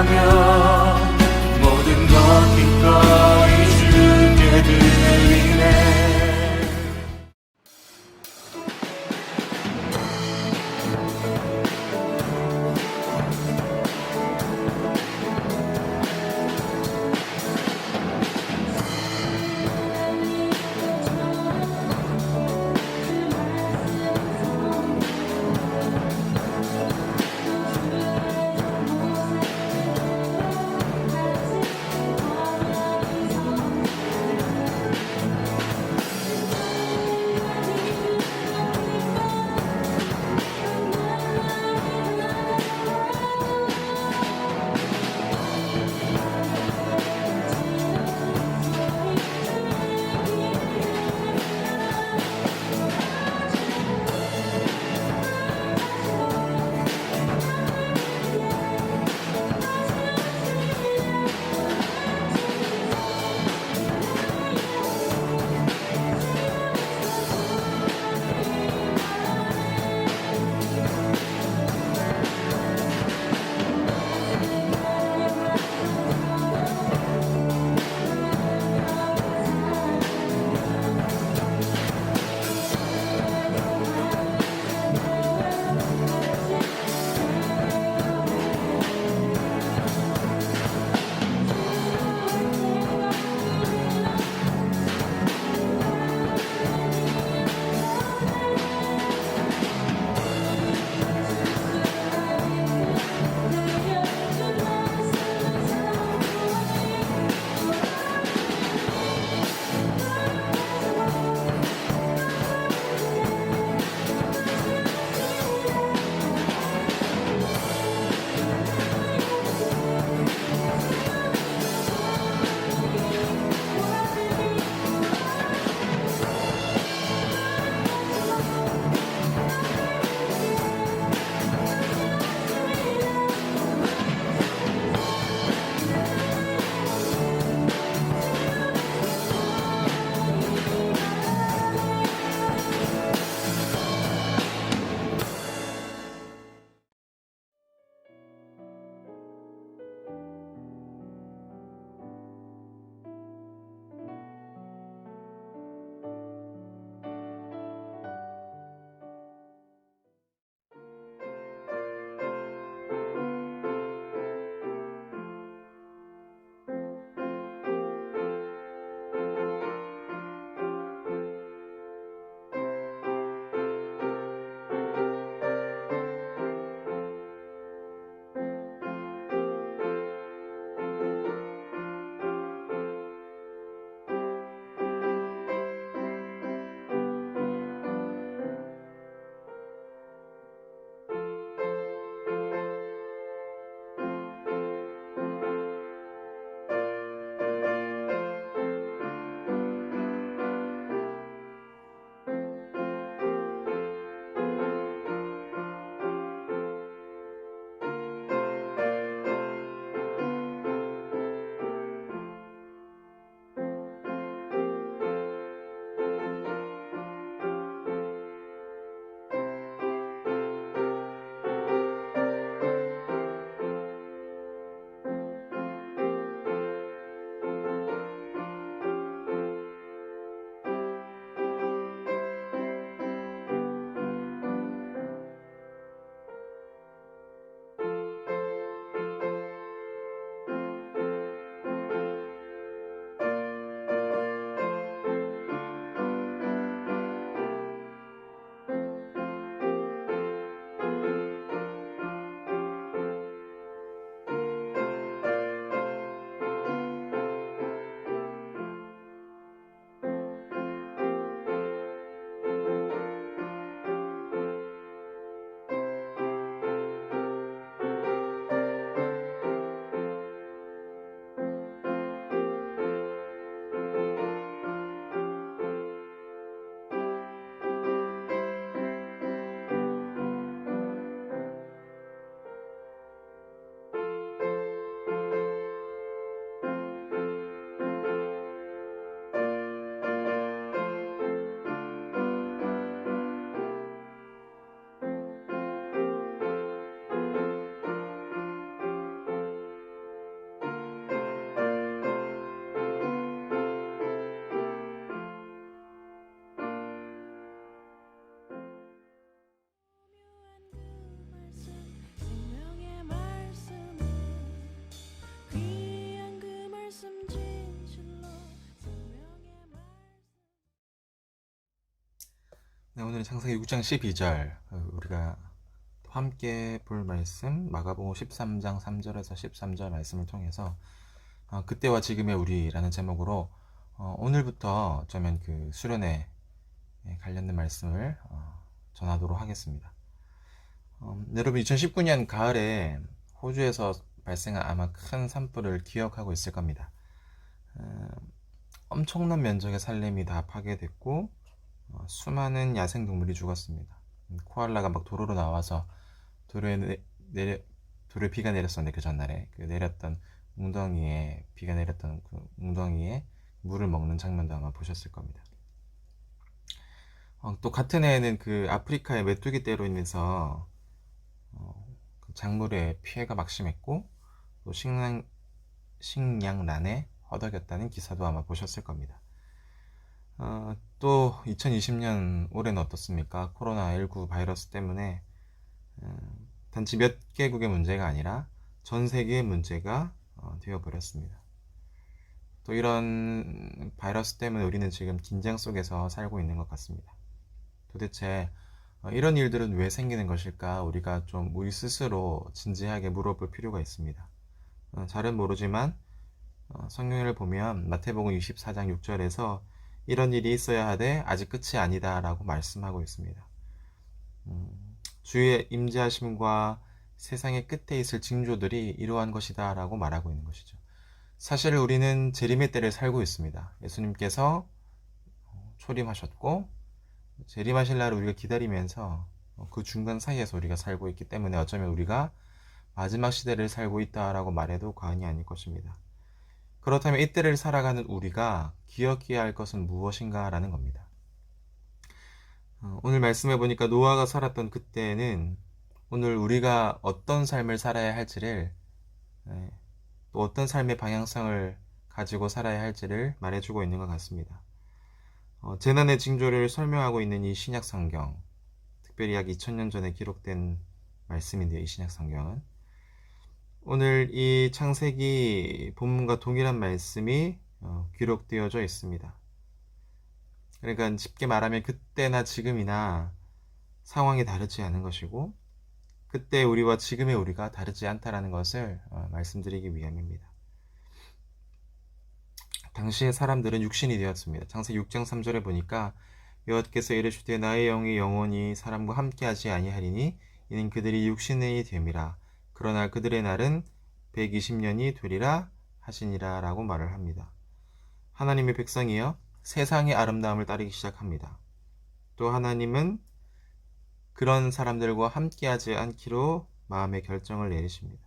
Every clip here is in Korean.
찬양하며 모든 것 기꺼이 주께 드리네. 네, 오늘은 창세기 6장 12절 우리가 함께 볼 말씀 마가복음 13장 3절에서 13절 말씀을 통해서 그때와 지금의 우리라는 제목으로 오늘부터 어쩌면 그 수련회 관련된 말씀을 전하도록 하겠습니다. 여러분 2019년 가을에 호주에서 발생한 아마 큰 산불을 기억하고 있을 겁니다. 엄청난 면적의 산림이 다 파괴됐고 수많은 야생동물이 죽었습니다. 코알라가 막 도로로 나와서 도로에 도로에 비가 내렸었는데 그 전날에 그 내렸던 웅덩이에 비가 내렸던 그 웅덩이에 물을 먹는 장면도 아마 보셨을 겁니다. 또 같은 해에는 그 아프리카의 메뚜기 떼로 인해서 그 작물에 피해가 막심했고 또 식량난에 허덕였다는 기사도 아마 보셨을 겁니다. 또 2020년 올해는 어떻습니까? 코로나19 바이러스 때문에 단지 몇 개국의 문제가 아니라 전 세계의 문제가 되어버렸습니다. 또 이런 바이러스 때문에 우리는 지금 긴장 속에서 살고 있는 것 같습니다. 도대체 이런 일들은 왜 생기는 것일까? 우리가 좀 우리 스스로 진지하게 물어볼 필요가 있습니다. 잘은 모르지만 성경을 보면 마태복음 24장 6절에서 이런 일이 있어야 하되 아직 끝이 아니다 라고 말씀하고 있습니다. 주의 임재하심과 세상의 끝에 있을 징조들이 이러한 것이다 라고 말하고 있는 것이죠. 사실 우리는 재림의 때를 살고 있습니다. 예수님께서 초림하셨고 재림하실 날을 우리가 기다리면서 그 중간 사이에서 우리가 살고 있기 때문에 어쩌면 우리가 마지막 시대를 살고 있다라고 말해도 과언이 아닐 것입니다. 그렇다면 이때를 살아가는 우리가 기억해야 할 것은 무엇인가 라는 겁니다. 오늘 말씀해 보니까 노아가 살았던 그때는 오늘 우리가 어떤 삶을 살아야 할지를 또 어떤 삶의 방향성을 가지고 살아야 할지를 말해주고 있는 것 같습니다. 재난의 징조를 설명하고 있는 이 신약 성경, 특별히 약 2000년 전에 기록된 말씀인데요. 이 신약 성경은 오늘 이 창세기 본문과 동일한 말씀이 기록되어져 있습니다. 그러니까 쉽게 말하면 그때나 지금이나 상황이 다르지 않은 것이고 그때 우리와 지금의 우리가 다르지 않다라는 것을 말씀드리기 위함입니다. 당시의 사람들은 육신이 되었습니다. 창세기 6장 3절에 보니까 여호와께서 이르시되 나의 영이 영원히 사람과 함께하지 아니하리니 이는 그들이 육신이 됨이라 그러나 그들의 날은 120년이 되리라 하시니라 라고 말을 합니다. 하나님의 백성이여 세상의 아름다움을 따르기 시작합니다. 또 하나님은 그런 사람들과 함께하지 않기로 마음의 결정을 내리십니다.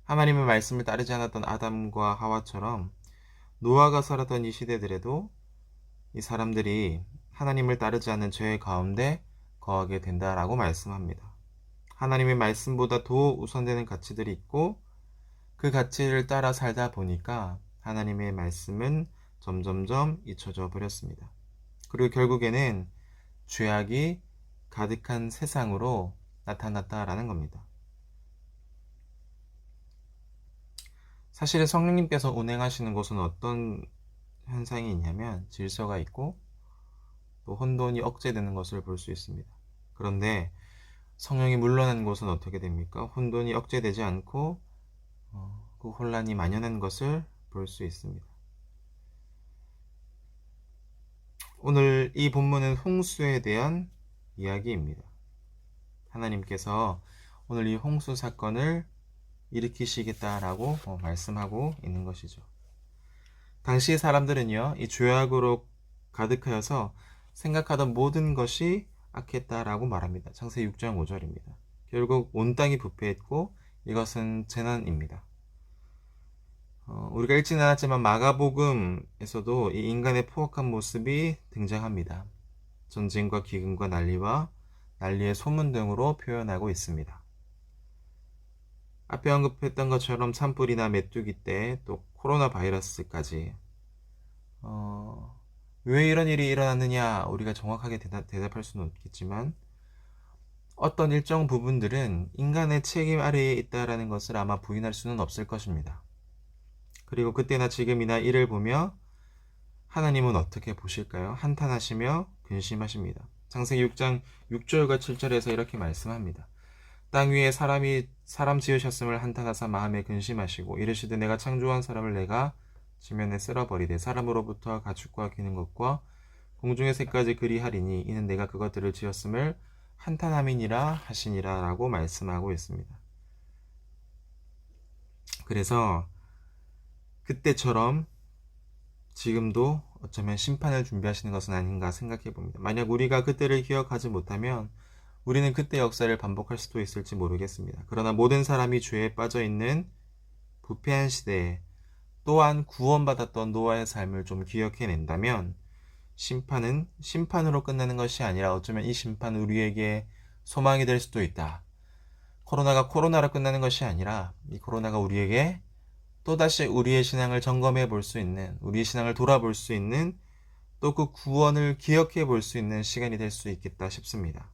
하나님의 말씀을 따르지 않았던 아담과 하와처럼 노아가 살았던 이 시대들에도 이 사람들이 하나님을 따르지 않는 죄 가운데 거하게 된다라고 말씀합니다. 하나님의 말씀보다 더 우선되는 가치들이 있고 그 가치를 따라 살다 보니까 하나님의 말씀은 점점점 잊혀져 버렸습니다. 그리고 결국에는 죄악이 가득한 세상으로 나타났다라는 겁니다. 사실 성령님께서 운행하시는 곳은 어떤 현상이 있냐면 질서가 있고 또 혼돈이 억제되는 것을 볼 수 있습니다. 그런데 성령이 물러난 곳은 어떻게 됩니까? 혼돈이 억제되지 않고 그 혼란이 만연한 것을 볼 수 있습니다. 오늘 이 본문은 홍수에 대한 이야기입니다. 하나님께서 오늘 이 홍수 사건을 일으키시겠다라고 말씀하고 있는 것이죠. 당시 사람들은요, 이 죄악으로 가득하여서 생각하던 모든 것이 악했다라고 말합니다. 창세기 6장 5절입니다. 결국 온 땅이 부패했고 이것은 재난입니다. 우리가 읽지는 않았지만 마가복음에서도 이 인간의 포악한 모습이 등장합니다. 전쟁과 기근과 난리와 난리의 소문 등으로 표현하고 있습니다. 앞에 언급했던 것처럼 산불이나 메뚜기 때 또 코로나 바이러스까지 왜 이런 일이 일어났느냐 우리가 정확하게 대답할 수는 없겠지만 어떤 일정 부분들은 인간의 책임 아래에 있다라는 것을 아마 부인할 수는 없을 것입니다. 그리고 그때나 지금이나 이를 보며 하나님은 어떻게 보실까요? 한탄하시며 근심하십니다. 창세기 6장 6절과 7절에서 이렇게 말씀합니다. 땅 위에 사람 지으셨음을 한탄하사 마음에 근심하시고 이르시되 내가 창조한 사람을 내가 지면에 쓸어버리되 사람으로부터 가축과 기는 것과 공중의 새까지 그리하리니 이는 내가 그것들을 지었음을 한탄함이니라 하시니라 라고 말씀하고 있습니다. 그래서 그때처럼 지금도 어쩌면 심판을 준비하시는 것은 아닌가 생각해 봅니다. 만약 우리가 그때를 기억하지 못하면 우리는 그때 역사를 반복할 수도 있을지 모르겠습니다. 그러나 모든 사람이 죄에 빠져 있는 부패한 시대에 또한 구원받았던 노아의 삶을 좀 기억해낸다면 심판은 심판으로 끝나는 것이 아니라 어쩌면 이 심판은 우리에게 소망이 될 수도 있다. 코로나가 코로나로 끝나는 것이 아니라 이 코로나가 우리에게 또다시 우리의 신앙을 점검해 볼 수 있는, 우리의 신앙을 돌아볼 수 있는, 또 그 구원을 기억해 볼 수 있는 시간이 될 수 있겠다 싶습니다.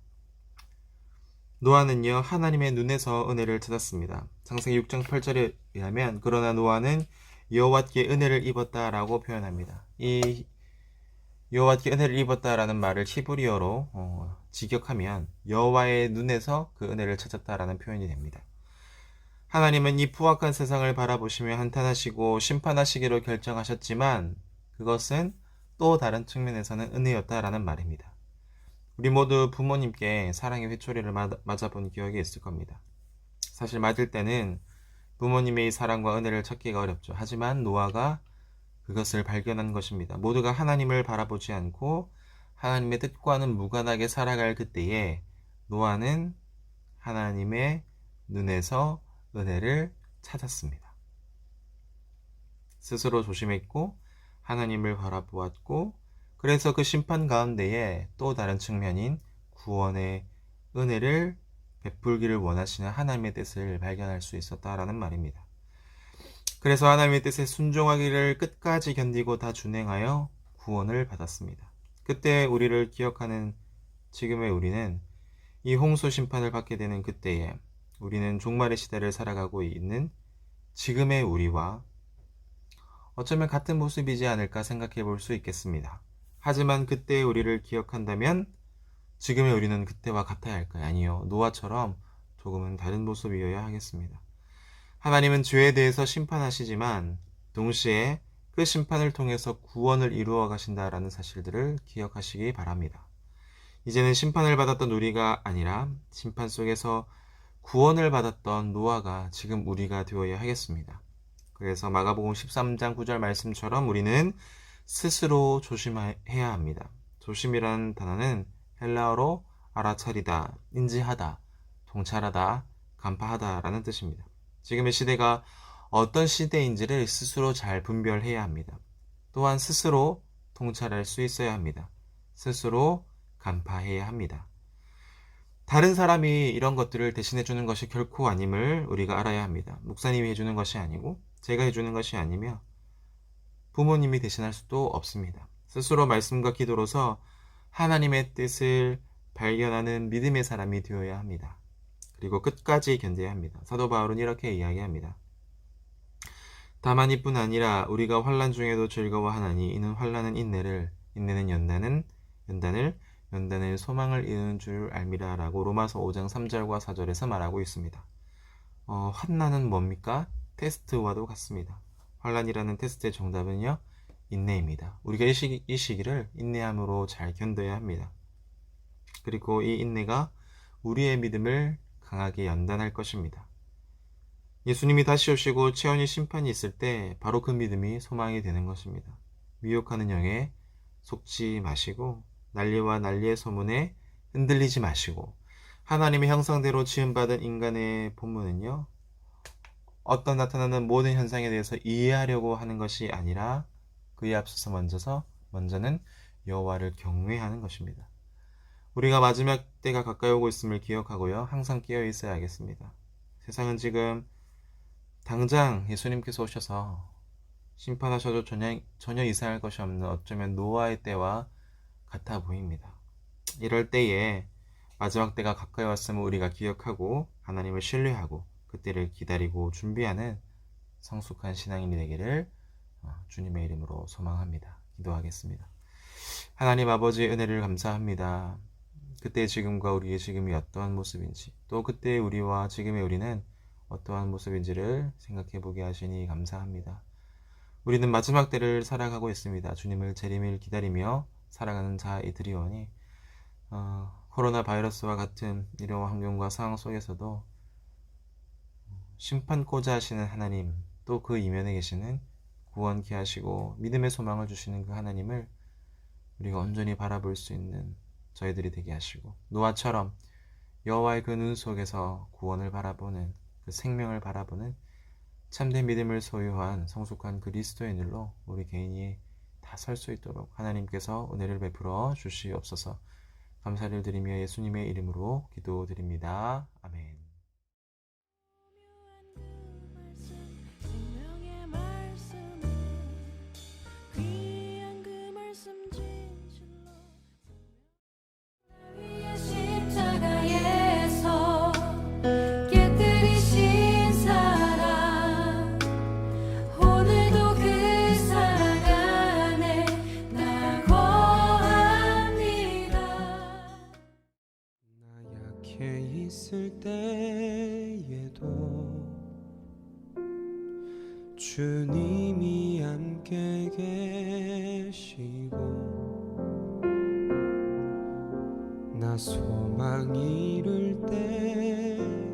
노아는요, 하나님의 눈에서 은혜를 찾았습니다. 창세기 6장 8절에 의하면 그러나 노아는 여호와께 은혜를 입었다라고 표현합니다. 이 여호와께 은혜를 입었다라는 말을 히브리어로 직역하면 여호와의 눈에서 그 은혜를 찾았다라는 표현이 됩니다. 하나님은 이 포악한 세상을 바라보시며 한탄하시고 심판하시기로 결정하셨지만 그것은 또 다른 측면에서는 은혜였다라는 말입니다. 우리 모두 부모님께 사랑의 회초리를 맞아본 기억이 있을 겁니다. 사실 맞을 때는 부모님의 사랑과 은혜를 찾기가 어렵죠. 하지만 노아가 그것을 발견한 것입니다. 모두가 하나님을 바라보지 않고 하나님의 뜻과는 무관하게 살아갈 그때에 노아는 하나님의 눈에서 은혜를 찾았습니다. 스스로 조심했고 하나님을 바라보았고 그래서 그 심판 가운데에 또 다른 측면인 구원의 은혜를 베풀기를 원하시는 하나님의 뜻을 발견할 수 있었다라는 말입니다. 그래서 하나님의 뜻에 순종하기를 끝까지 견디고 다 준행하여 구원을 받았습니다. 그때 우리를 기억하는 지금의 우리는 이 홍수 심판을 받게 되는 그때에 우리는 종말의 시대를 살아가고 있는 지금의 우리와 어쩌면 같은 모습이지 않을까 생각해 볼 수 있겠습니다. 하지만 그때의 우리를 기억한다면 지금의 우리는 그때와 같아야 할까요? 아니요. 노아처럼 조금은 다른 모습이어야 하겠습니다. 하나님은 죄에 대해서 심판하시지만 동시에 그 심판을 통해서 구원을 이루어 가신다라는 사실들을 기억하시기 바랍니다. 이제는 심판을 받았던 우리가 아니라 심판 속에서 구원을 받았던 노아가 지금 우리가 되어야 하겠습니다. 그래서 마가복음 13장 9절 말씀처럼 우리는 스스로 조심해야 합니다. 조심이라는 단어는 헬라어로 알아차리다, 인지하다, 통찰하다, 간파하다 라는 뜻입니다. 지금의 시대가 어떤 시대인지를 스스로 잘 분별해야 합니다. 또한 스스로 통찰할 수 있어야 합니다. 스스로 간파해야 합니다. 다른 사람이 이런 것들을 대신해 주는 것이 결코 아님을 우리가 알아야 합니다. 목사님이 해주는 것이 아니고 제가 해주는 것이 아니며 부모님이 대신할 수도 없습니다. 스스로 말씀과 기도로서 하나님의 뜻을 발견하는 믿음의 사람이 되어야 합니다. 그리고 끝까지 견뎌야 합니다. 사도 바울은 이렇게 이야기합니다. 다만 이뿐 아니라 우리가 환난 중에도 즐거워하나니 이는 환난은 인내를, 인내는 연단을 소망을 이루는 줄 알미라 라고 로마서 5장 3절과 4절에서 말하고 있습니다. 환난은 뭡니까? 테스트와도 같습니다. 환난이라는 테스트의 정답은요, 인내입니다. 우리가 이 시기를 인내함으로 잘 견뎌야 합니다. 그리고 이 인내가 우리의 믿음을 강하게 연단할 것입니다. 예수님이 다시 오시고 체온이 심판이 있을 때 바로 그 믿음이 소망이 되는 것입니다. 미혹하는 영에 속지 마시고 난리와 난리의 소문에 흔들리지 마시고 하나님의 형상대로 지음받은 인간의 본문은요, 어떤 나타나는 모든 현상에 대해서 이해하려고 하는 것이 아니라 그에 앞서서 먼저는 여호와를 경외하는 것입니다. 우리가 마지막 때가 가까이 오고 있음을 기억하고요, 항상 깨어 있어야겠습니다. 세상은 지금 당장 예수님께서 오셔서 심판하셔도 전혀 이상할 것이 없는 어쩌면 노아의 때와 같아 보입니다. 이럴 때에 마지막 때가 가까이 왔음을 우리가 기억하고 하나님을 신뢰하고 그때를 기다리고 준비하는 성숙한 신앙인이 되기를 주님의 이름으로 소망합니다. 기도하겠습니다. 하나님 아버지의 은혜를 감사합니다. 그때 지금과 우리의 지금이 어떠한 모습인지, 또 그때 우리와 지금의 우리는 어떠한 모습인지를 생각해 보게 하시니 감사합니다. 우리는 마지막 때를 살아가고 있습니다. 주님을 재림을 기다리며 살아가는 자이들이오니 코로나 바이러스와 같은 이러한 환경과 상황 속에서도 심판코자 하시는 하나님, 또 그 이면에 계시는 구원케 하시고 믿음의 소망을 주시는 그 하나님을 우리가 온전히 바라볼 수 있는 저희들이 되게 하시고, 노아처럼 여호와의 그 눈 속에서 구원을 바라보는, 그 생명을 바라보는 참된 믿음을 소유한 성숙한 그리스도인들로 우리 개인이 다 설 수 있도록 하나님께서 은혜를 베풀어 주시옵소서. 감사를 드리며 예수님의 이름으로 기도드립니다. 아멘. 생명의 말씀은 귀한 그 말씀 진실로 위의 십자가에서 깨뜨리신 사랑 오늘도 그 사랑 안에 나 거합니다. 나 약해 있을 때에도 주님이 함께 계시고, 나 소망 이룰 때